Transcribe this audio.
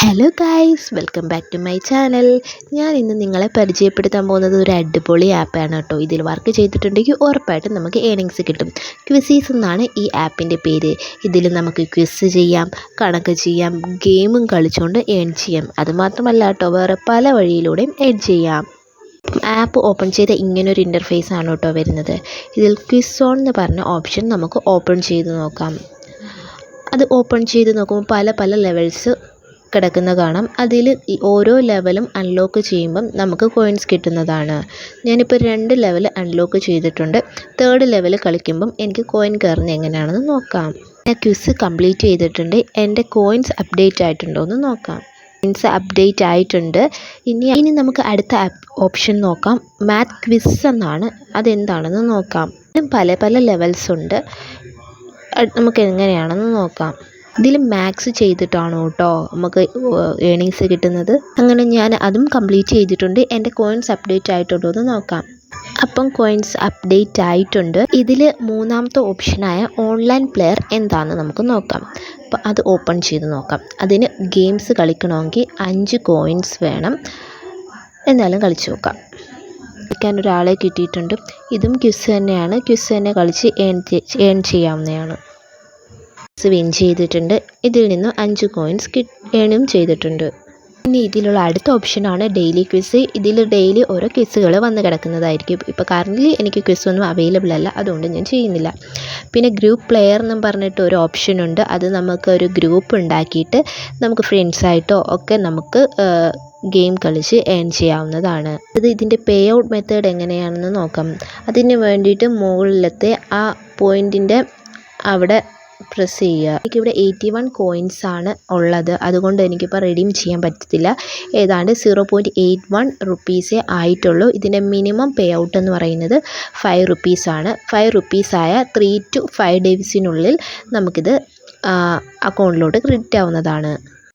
Hello guys, welcome back to my channel. ഞാൻ ഇന്ന് നിങ്ങളെ പരിചയപ്പെടുത്താൻ പോകുന്നത് ഒരു അടിപൊളി ആപ്പാണ് കേട്ടോ. ഇതിൽ വർക്ക് ചെയ്തിട്ടുണ്ടെങ്കിൽ ഉറപ്പായിട്ടും നമുക്ക് ഏണിങ്സ് കിട്ടും. ക്വിസീസ് എന്നാണ് ഈ ആപ്പിൻ്റെ പേര്. ഇതിൽ നമുക്ക് ക്വിസ് ചെയ്യാം, കണക്ക് ചെയ്യാം, ഗെയിമും കളിച്ചുകൊണ്ട് ഏൺ ചെയ്യാം. അതുമാത്രമല്ല കേട്ടോ, വേറെ പല വഴിയിലൂടെയും ഏൺ ചെയ്യാം. ആപ്പ് ഓപ്പൺ ചെയ്ത ഇങ്ങനൊരു ഇൻ്റർഫേസ് ആണ് കേട്ടോ വരുന്നത്. ഇതിൽ ക്വിസ് ഓൺ എന്ന് പറഞ്ഞ ഓപ്ഷൻ നമുക്ക് ഓപ്പൺ ചെയ്ത് നോക്കാം. അത് ഓപ്പൺ ചെയ്ത് നോക്കുമ്പോൾ പല ലെവൽസ് കിടക്കുന്ന കാണാം. അതിൽ ഓരോ ലെവലും അൺലോക്ക് ചെയ്യുമ്പം നമുക്ക് കോയിൻസ് കിട്ടുന്നതാണ്. ഞാനിപ്പോൾ 2 ലെവൽ അൺലോക്ക് ചെയ്തിട്ടുണ്ട്. 3rd ലെവൽ കളിക്കുമ്പം എനിക്ക് കോയിൻ കയറുന്നത് എങ്ങനെയാണെന്ന് നോക്കാം. ഞാൻ ക്വിസ് കംപ്ലീറ്റ് ചെയ്തിട്ടുണ്ട്. എൻ്റെ കോയിൻസ് അപ്ഡേറ്റ് ആയിട്ടുണ്ടോ എന്ന് നോക്കാം. കോയിൻസ് അപ്ഡേറ്റ് ആയിട്ടുണ്ട്. ഇനി നമുക്ക് അടുത്ത ഓപ്ഷൻ നോക്കാം. മാത്ത് ക്വിസ് എന്നാണ്. അതെന്താണെന്ന് നോക്കാം. പല ലെവൽസ് ഉണ്ട്. നമുക്ക് എങ്ങനെയാണെന്ന് നോക്കാം. ഇതിൽ മാത്സ് ചെയ്തിട്ടാണ് കേട്ടോ നമുക്ക് ഏണിങ്സ് കിട്ടുന്നത്. അങ്ങനെ ഞാൻ അതും കംപ്ലീറ്റ് ചെയ്തിട്ടുണ്ട്. എൻ്റെ കോയിൻസ് അപ്ഡേറ്റ് ആയിട്ടുണ്ടോ എന്ന് നോക്കാം. അപ്പം കോയിൻസ് അപ്ഡേറ്റ് ആയിട്ടുണ്ട്. ഇതിൽ 3ാമത്തെ ഓപ്ഷനായ ഓൺലൈൻ പ്ലെയർ എന്താണെന്ന് നമുക്ക് നോക്കാം. അപ്പോൾ അത് ഓപ്പൺ ചെയ്ത് നോക്കാം. അതിന് ഗെയിംസ് കളിക്കണമെങ്കിൽ 5 കോയിൻസ് വേണം. എന്നാലും കളിച്ച് നോക്കാം. കളിക്കാൻ ഒരാളെ കിട്ടിയിട്ടുണ്ട്. ഇതും ക്വിസ് തന്നെയാണ്. ക്വിസ് തന്നെ കളിച്ച് ഏൺ ചെയ്യാവുന്നതാണ്. വിൻ ചെയ്തിട്ടുണ്ട്. ഇതിൽ നിന്ന് 5 കോയിൻസ് ഏണും ചെയ്തിട്ടുണ്ട്. ഇനി ഇതിലുള്ള അടുത്ത ഓപ്ഷനാണ് ഡെയിലി ക്വിസ്. ഇതിൽ ഡെയിലി ഓരോ ക്വിസുകൾ വന്ന് കിടക്കുന്നതായിരിക്കും. ഇപ്പോൾ കറൻ്റ്ലി എനിക്ക് ക്വിസ് ഒന്നും അവൈലബിൾ അല്ല, അതുകൊണ്ട് ഞാൻ ചെയ്യുന്നില്ല. പിന്നെ ഗ്രൂപ്പ് പ്ലെയർ എന്നും പറഞ്ഞിട്ട് ഒരു ഓപ്ഷനുണ്ട്. അത് നമുക്ക് ഒരു ഗ്രൂപ്പ് ഉണ്ടാക്കിയിട്ട് നമുക്ക് ഫ്രണ്ട്സായിട്ടോ ഒക്കെ നമുക്ക് ഗെയിം കളിച്ച് ഏൺ ചെയ്യാവുന്നതാണ്. ഇതിൻ്റെ പേ ഔട്ട് മെത്തേഡ് എങ്ങനെയാണെന്ന് നോക്കാം. അതിന് വേണ്ടിയിട്ട് മുകളിലത്തെ ആ പോയിൻറ്റിൻ്റെ അവിടെ പ്രസ് ചെയ്യുക. എനിക്കിവിടെ 81 കോയിൻസ് ആണ് ഉള്ളത്. അതുകൊണ്ട് എനിക്കിപ്പോൾ റെഡീം ചെയ്യാൻ പറ്റത്തില്ല. ഏതാണ്ട് 0.81 റുപ്പീസേ ആയിട്ടുള്ളൂ. ഇതിൻ്റെ മിനിമം പേ ഔട്ട് എന്ന് പറയുന്നത് 5 റുപ്പീസാണ്. 5 റുപ്പീസായ 3 to 5 ഡേയ്സിനുള്ളിൽ നമുക്കിത് അക്കൗണ്ടിലോട്ട് ക്രെഡിറ്റ് ആവുന്നതാണ്.